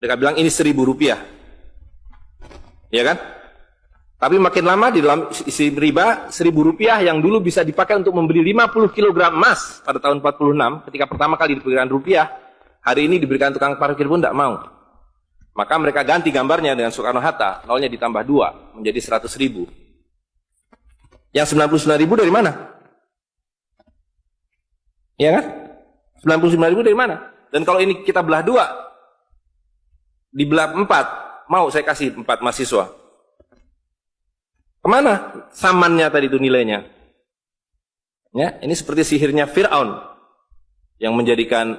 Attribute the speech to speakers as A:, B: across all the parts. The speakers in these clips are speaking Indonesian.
A: Mereka bilang ini Rp1.000. Ya kan? Tapi makin lama di dalam isi riba, Rp1.000 yang dulu bisa dipakai untuk membeli 50 kg emas pada tahun 46, ketika pertama kali diberikan rupiah, hari ini diberikan tukang parkir pun tidak mau. Maka mereka ganti gambarnya dengan Soekarno-Hatta, nolnya ditambah 2, menjadi 100.000. Yang 99.000 dari mana? Ya kan? 99.000 dari mana? Dan kalau ini kita belah 2, dibelah 4, mau saya kasih 4 mahasiswa. Kemana samannya tadi itu nilainya? Ya, ini seperti sihirnya Fir'aun yang menjadikan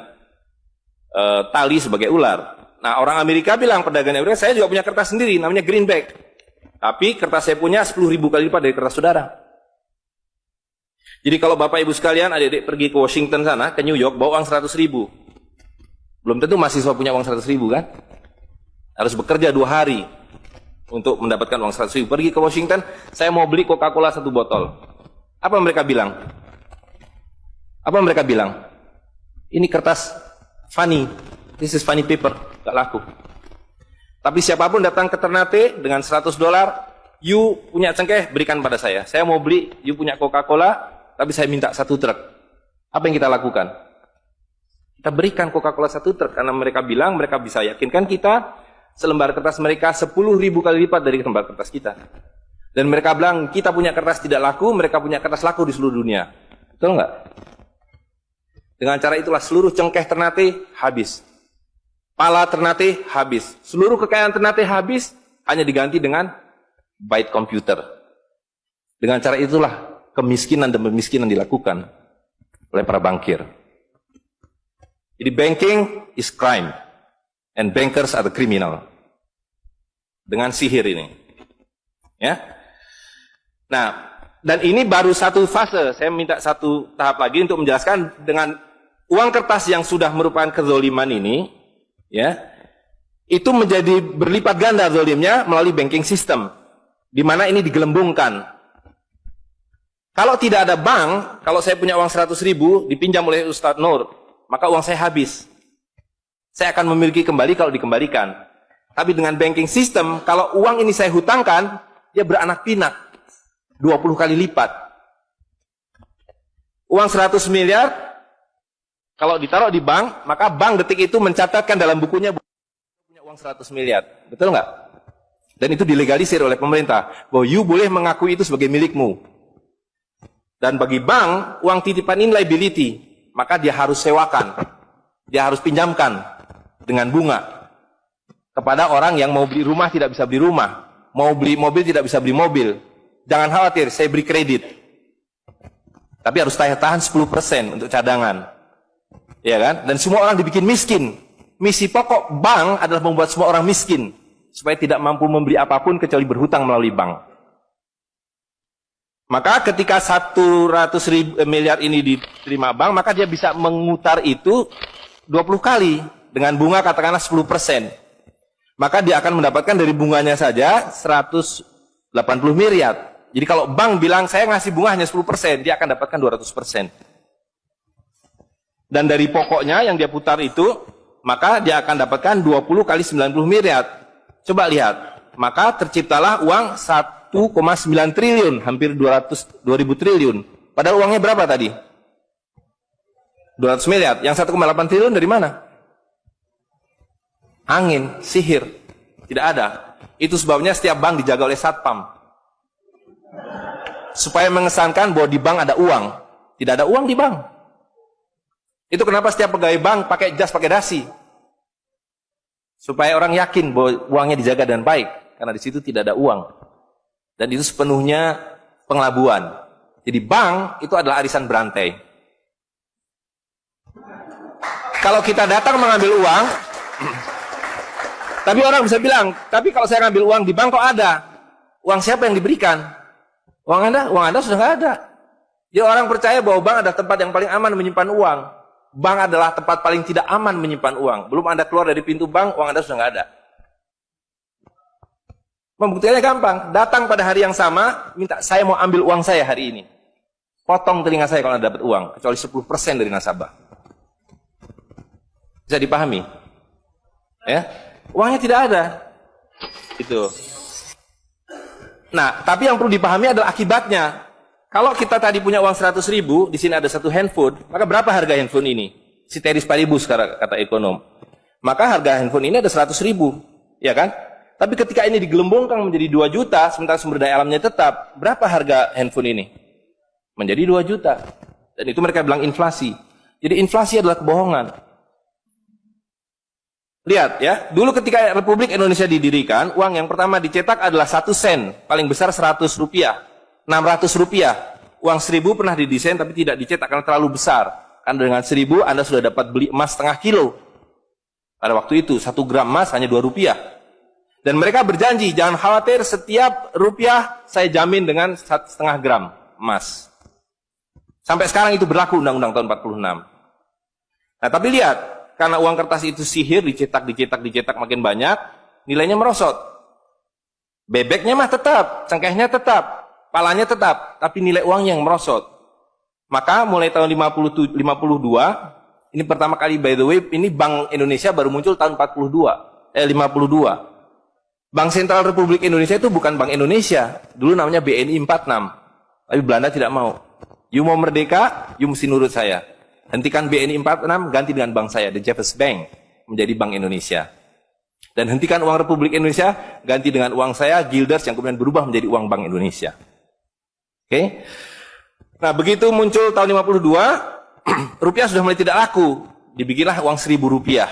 A: tali sebagai ular. Nah, orang Amerika bilang, pedagang Amerika, saya juga punya kertas sendiri, namanya greenback. Tapi kertas saya punya 10.000 kali lipat dari kertas saudara. Jadi kalau Bapak Ibu sekalian, adik-adik pergi ke Washington sana, ke New York, bawa uang 100.000. Belum tentu mahasiswa punya uang 100.000 kan? Harus bekerja 2 hari untuk mendapatkan uang 100.000. Pergi ke Washington, saya mau beli Coca-Cola 1 botol. Apa mereka bilang? Apa mereka bilang? Ini kertas funny. This is funny paper. Gak laku. Tapi siapapun datang ke Ternate dengan $100, you punya cengkeh, berikan pada saya. Saya mau beli, you punya Coca-Cola, tapi saya minta 1 truk. Apa yang kita lakukan? Kita berikan Coca-Cola 1 truk, karena mereka bilang, mereka bisa yakinkan kita, selembar kertas mereka 10.000 kali lipat dari lembar kertas kita. Dan mereka bilang, kita punya kertas tidak laku, mereka punya kertas laku di seluruh dunia. Betul nggak? Dengan cara itulah seluruh cengkeh Ternate habis. Pala Ternate habis. Seluruh kekayaan Ternate habis, hanya diganti dengan byte komputer. Dengan cara itulah kemiskinan dan pemiskinan dilakukan oleh para bankir. Jadi banking is crime and bankers are the criminal. Dengan sihir ini. Ya. Nah, dan ini baru satu fase. Saya minta satu tahap lagi untuk menjelaskan dengan uang kertas yang sudah merupakan kezoliman ini, ya, itu menjadi berlipat ganda zolimnya melalui banking system, di mana ini digelembungkan. Kalau tidak ada bank, kalau saya punya uang 100.000 dipinjam oleh Ustadz Nur, maka uang saya habis. Saya akan memiliki kembali kalau dikembalikan. Tapi dengan banking system, kalau uang ini saya hutangkan, dia beranak pinak 20 kali lipat. Uang 100 miliar kalau ditaruh di bank, maka bank detik itu mencatatkan dalam bukunya punya uang 100 miliar. Betul nggak? Dan itu dilegalisir oleh pemerintah, bahwa you boleh mengakui itu sebagai milikmu. Dan bagi bank, uang titipan ini liability, maka dia harus sewakan, dia harus pinjamkan dengan bunga kepada orang yang mau beli rumah tidak bisa beli rumah, mau beli mobil tidak bisa beli mobil. Jangan khawatir, saya beri kredit, tapi harus tahan 10% untuk cadangan, ya kan? Dan semua orang dibikin miskin. Misi pokok bank adalah membuat semua orang miskin, supaya tidak mampu membeli apapun kecuali berhutang melalui bank. Maka ketika 100 miliar ini diterima bank, maka dia bisa mengutar itu 20 kali dengan bunga katakanlah 10%. Maka dia akan mendapatkan dari bunganya saja 180 miliar. Jadi kalau bank bilang saya ngasih bunga hanya 10%, dia akan dapatkan 200%. Dan dari pokoknya yang dia putar itu, maka dia akan dapatkan 20 kali 90 miliar. Coba lihat, maka terciptalah uang 1,9 triliun, hampir 2.000 triliun. Padahal uangnya berapa tadi? 200 miliar. Yang 1,8 triliun dari mana? Angin, sihir. Tidak ada. Itu sebabnya setiap bank dijaga oleh satpam, supaya mengesankan bahwa di bank ada uang. Tidak ada uang di bank. Itu kenapa setiap pegawai bank pakai jas, pakai dasi, supaya orang yakin bahwa uangnya dijaga dengan baik, karena di situ tidak ada uang. Dan itu sepenuhnya pengelabuan. Jadi bank itu adalah arisan berantai. Kalau kita datang mengambil uang, tapi orang bisa bilang, tapi kalau saya ngambil uang di bank kok ada? Uang siapa yang diberikan? Uang Anda sudah nggak ada. Jadi orang percaya bahwa bank adalah tempat yang paling aman menyimpan uang. Bank adalah tempat paling tidak aman menyimpan uang. Belum Anda keluar dari pintu bank, uang Anda sudah nggak ada. Membuktikannya gampang. Datang pada hari yang sama, minta saya mau ambil uang saya hari ini. Potong telinga saya kalau Anda dapat uang, kecuali 10% dari nasabah. Bisa dipahami? Ya. Uangnya tidak ada. Itu. Nah, tapi yang perlu dipahami adalah akibatnya. Kalau kita tadi punya uang 100.000, di sini ada satu handphone, maka berapa harga handphone ini? Ceteris paribus kata ekonom. Maka harga handphone ini ada 100.000, ya kan? Tapi ketika ini digelembungkan menjadi 2 juta, sementara sumber daya alamnya tetap, berapa harga handphone ini? Menjadi 2 juta. Dan itu mereka bilang inflasi. Jadi inflasi adalah kebohongan. Lihat ya, dulu ketika Republik Indonesia didirikan, uang yang pertama dicetak adalah 1 sen, paling besar 100 rupiah, 600 rupiah. Uang 1000 pernah didesain tapi tidak dicetak karena terlalu besar. Karena dengan 1000 Anda sudah dapat beli emas setengah kilo. Pada waktu itu 1 gram emas hanya 2 rupiah. Dan mereka berjanji, jangan khawatir, setiap rupiah saya jamin dengan 1,5 gram emas. Sampai sekarang itu berlaku Undang-Undang tahun 46. Nah tapi lihat, karena uang kertas itu sihir, dicetak makin banyak, nilainya merosot. Bebeknya mah tetap, cengkehnya tetap, palanya tetap, tapi nilai uang yang merosot. Maka mulai tahun 52, ini pertama kali by the way, ini Bank Indonesia baru muncul tahun 52. Bank Sentral Republik Indonesia itu bukan Bank Indonesia, dulu namanya BNI 46. Tapi Belanda tidak mau. You mau merdeka, you mesti nurut saya. Hentikan BNI 46, ganti dengan bank saya, The Jeffers Bank, menjadi Bank Indonesia. Dan hentikan uang Republik Indonesia, ganti dengan uang saya, Guilders, yang kemudian berubah menjadi uang Bank Indonesia. Oke? Nah, begitu muncul tahun 52, rupiah sudah mulai tidak laku. Dibikinlah uang 1.000 rupiah.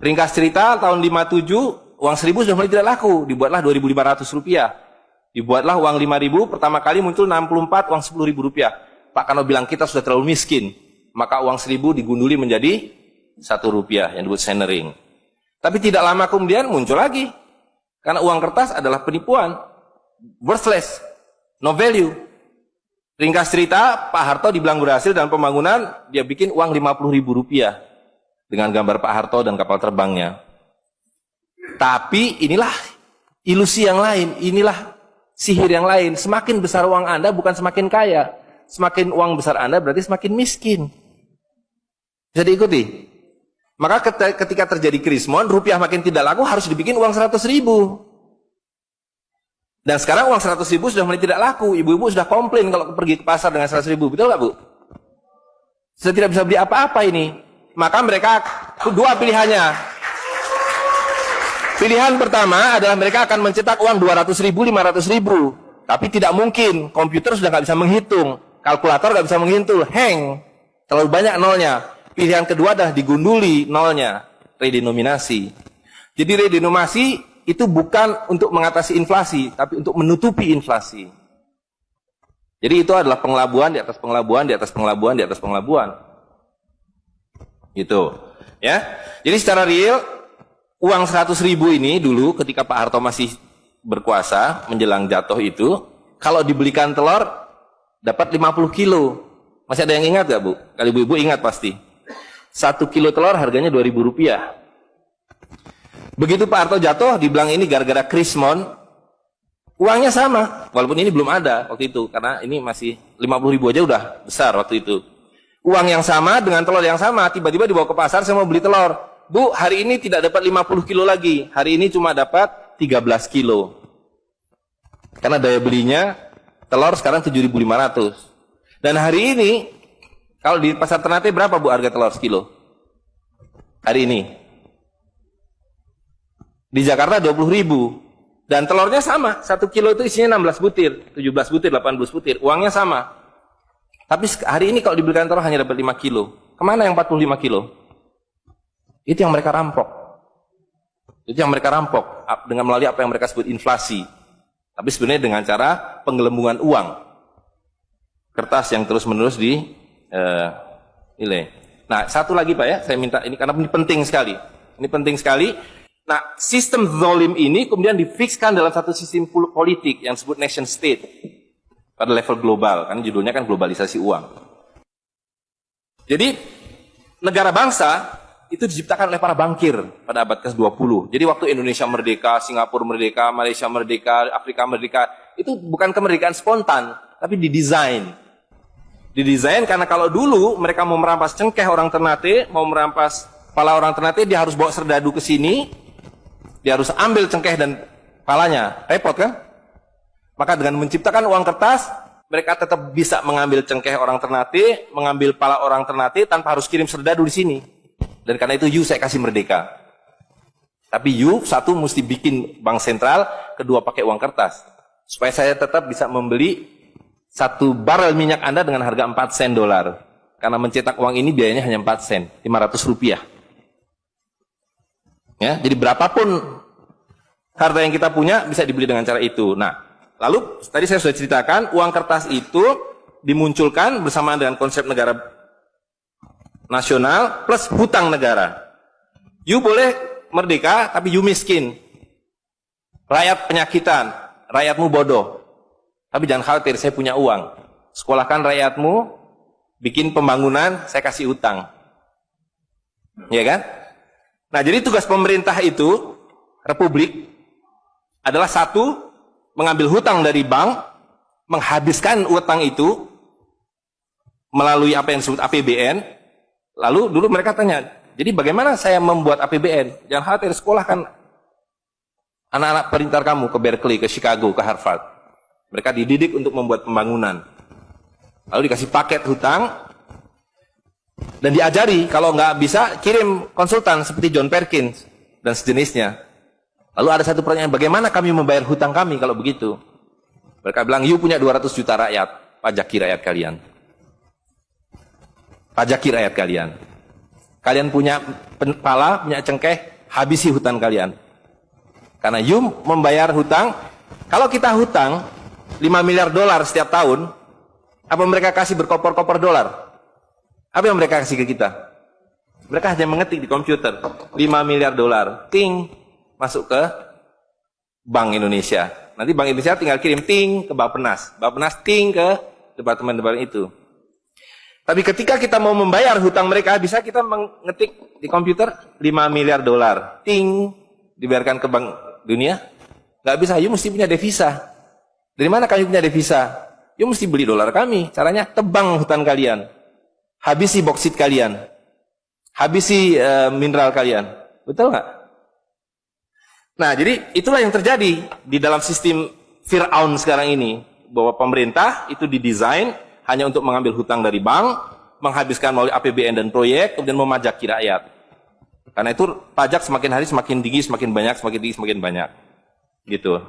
A: Ringkas cerita, tahun 57, uang 1.000 sudah mulai tidak laku. Dibuatlah 2.500 rupiah. Dibuatlah uang 5.000, pertama kali muncul 64, uang 10.000 rupiah. Pak Karno bilang kita sudah terlalu miskin. Maka uang 1.000 digunduli menjadi 1 rupiah yang disebut centering. Tapi tidak lama kemudian muncul lagi. Karena uang kertas adalah penipuan. Worthless. No value. Ringkas cerita, Pak Harto dibilang berhasil dalam pembangunan, dia bikin uang 50.000 rupiah. Dengan gambar Pak Harto dan kapal terbangnya. Tapi inilah ilusi yang lain. Inilah sihir yang lain. Semakin besar uang Anda bukan semakin kaya. Semakin uang besar Anda berarti semakin miskin. Bisa diikuti? Maka ketika terjadi krismon, rupiah makin tidak laku, harus dibikin uang 100.000. Dan sekarang uang 100.000 sudah mulai tidak laku. Ibu-ibu sudah komplain kalau pergi ke pasar dengan 100.000. Betul nggak, Bu? Sudah tidak bisa beli apa-apa ini. Maka mereka, 2 pilihannya. Pilihan pertama adalah mereka akan mencetak uang 200.000, 500.000. Tapi tidak mungkin. Komputer sudah nggak bisa menghitung. Kalkulator nggak bisa menghitung. Hang. Terlalu banyak nolnya. Pilihan kedua adalah digunduli nolnya, redenominasi. Jadi redenominasi itu bukan untuk mengatasi inflasi, tapi untuk menutupi inflasi. Jadi itu adalah pengelabuan di atas pengelabuan, di atas pengelabuan, di atas pengelabuan. Gitu. Ya. Jadi secara real, uang 100.000 ini dulu ketika Pak Harto masih berkuasa, menjelang jatuh itu, kalau dibelikan telur, dapat 50 kilo. Masih ada yang ingat gak, Bu? Kalau ibu-ibu ingat pasti. 1 kilo telur harganya 2.000 rupiah. Begitu Pak Harto jatuh, dibilang ini gara-gara krismon, uangnya sama. Walaupun ini belum ada waktu itu, karena ini masih 50.000 aja udah besar waktu itu. Uang yang sama dengan telur yang sama, tiba-tiba dibawa ke pasar, saya mau beli telur. Bu, hari ini tidak dapat 50 kilo lagi. Hari ini cuma dapat 13 kilo. Karena daya belinya, telur sekarang 7.500. Dan hari ini, kalau di pasar Ternate berapa, Bu, harga telur sekilo? Hari ini. Di Jakarta 20.000. Dan telurnya sama. 1 kilo itu isinya 16 butir, 17 butir, 18 butir. Uangnya sama. Tapi hari ini kalau dibelikan telur hanya dapat 5 kilo. Kemana yang 45 kilo? Itu yang mereka rampok. Itu yang mereka rampok. Dengan melalui apa yang mereka sebut inflasi. Tapi sebenarnya dengan cara penggelembungan uang. Kertas yang terus-menerus nilai. Nah, satu lagi Pak ya, saya minta ini karena ini penting sekali. Ini penting sekali. Nah, sistem zalim ini kemudian difikskan dalam satu sistem politik yang disebut nation state pada level global, kan judulnya kan globalisasi uang. Jadi negara bangsa itu diciptakan oleh para bankir pada abad ke-20. Jadi waktu Indonesia merdeka, Singapura merdeka, Malaysia merdeka, Afrika merdeka, itu bukan kemerdekaan spontan, tapi didesain. Didesain karena kalau dulu mereka mau merampas cengkeh orang Ternate, mau merampas kepala orang Ternate, dia harus bawa serdadu ke sini, Dia harus ambil cengkeh dan palanya, repot kan? Maka dengan menciptakan uang kertas, mereka tetap bisa mengambil cengkeh orang Ternate, mengambil pala orang Ternate tanpa harus kirim serdadu di sini. Dan karena itu saya kasih merdeka. Tapi satu mesti bikin bank sentral, kedua pakai uang kertas. Supaya saya tetap bisa membeli 1 barel minyak Anda dengan harga 4 sen dolar. Karena mencetak uang ini biayanya hanya 4 sen, 500 rupiah. Ya, jadi berapapun harta yang kita punya bisa dibeli dengan cara itu. Nah, lalu tadi saya sudah ceritakan uang kertas itu dimunculkan bersamaan dengan konsep negara nasional plus hutang negara. Boleh merdeka tapi miskin. Rakyat penyakitan, rakyatmu bodoh. Tapi jangan khawatir, saya punya uang. Sekolahkan rakyatmu, bikin pembangunan, saya kasih hutang. Ya kan? Nah, jadi tugas pemerintah itu, republik, adalah satu, mengambil hutang dari bank, menghabiskan utang itu melalui apa yang disebut APBN. Lalu dulu mereka tanya, jadi bagaimana saya membuat APBN? Jangan khawatir, sekolahkan anak-anak perintar kamu ke Berkeley, ke Chicago, ke Harvard. Mereka dididik untuk membuat pembangunan. Lalu dikasih paket hutang dan diajari kalau nggak bisa kirim konsultan seperti John Perkins dan sejenisnya. Lalu ada satu pertanyaan, bagaimana kami membayar hutang kami kalau begitu? Mereka bilang, punya 200 juta rakyat, pajaki rakyat kalian. Pajaki rakyat kalian. Kalian punya pala, punya cengkeh, habisi hutang kalian. Karena membayar hutang, kalau kita hutang 5 miliar dolar setiap tahun, apa mereka kasih berkoper-koper dolar? Apa yang mereka kasih ke kita? Mereka hanya mengetik di komputer, 5 miliar dolar, ting, masuk ke Bank Indonesia. Nanti Bank Indonesia tinggal kirim ting ke Bappenas. Bappenas ting ke departemen-departemen itu. Tapi ketika kita mau membayar hutang mereka, bisa kita mengetik di komputer 5 miliar dolar. Ting, dibiarkan ke Bank Dunia? Nggak bisa, mesti punya devisa. Dari mana kami punya devisa? Mesti beli dolar kami. Caranya tebang hutan kalian. Habisi boksit kalian. Habisi mineral kalian. Betul nggak? Nah, jadi itulah yang terjadi di dalam sistem Fir'aun sekarang ini. Bahwa pemerintah itu didesain hanya untuk mengambil hutang dari bank, menghabiskan melalui APBN dan proyek, kemudian memajaki rakyat. Karena itu pajak semakin hari semakin tinggi, semakin banyak, semakin tinggi, semakin banyak. Gitu.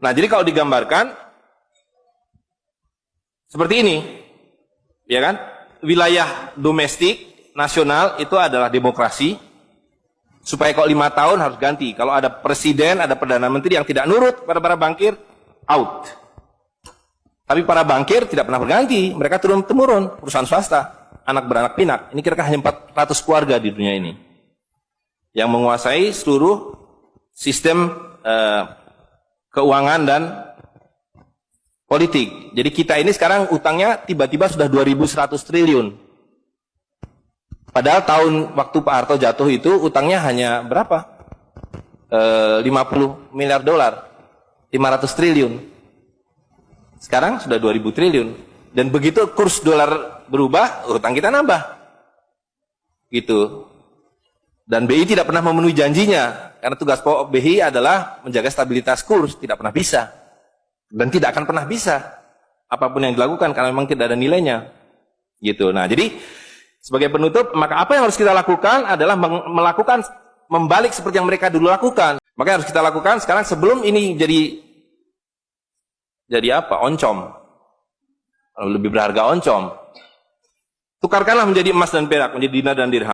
A: Nah, jadi kalau digambarkan seperti ini, ya kan? Wilayah domestik, nasional itu adalah demokrasi. Supaya kalau 5 tahun harus ganti. Kalau ada presiden, ada perdana menteri yang tidak nurut pada para bankir, out. Tapi para bankir tidak pernah berganti. Mereka turun-temurun, perusahaan swasta, anak beranak pinak. Ini kira-kira hanya 400 keluarga di dunia ini yang menguasai seluruh sistem keuangan dan politik. Jadi kita ini sekarang utangnya tiba-tiba sudah 2.100 triliun. Padahal tahun waktu Pak Harto jatuh itu utangnya hanya berapa? 50 miliar dolar, 500 triliun. Sekarang sudah 2.000 triliun. Dan begitu kurs dolar berubah, utang kita nambah. Gitu. Dan BI tidak pernah memenuhi janjinya. Karena tugas pokok BI adalah menjaga stabilitas kurs. Tidak pernah bisa. Dan tidak akan pernah bisa. Apapun yang dilakukan, karena memang tidak ada nilainya. Gitu. Nah, jadi sebagai penutup, maka apa yang harus kita lakukan adalah membalik seperti yang mereka dulu lakukan. Maka yang harus kita lakukan sekarang sebelum ini jadi apa? Oncom. Lebih berharga oncom. Tukarkanlah menjadi emas dan perak, menjadi dinar dan dirham.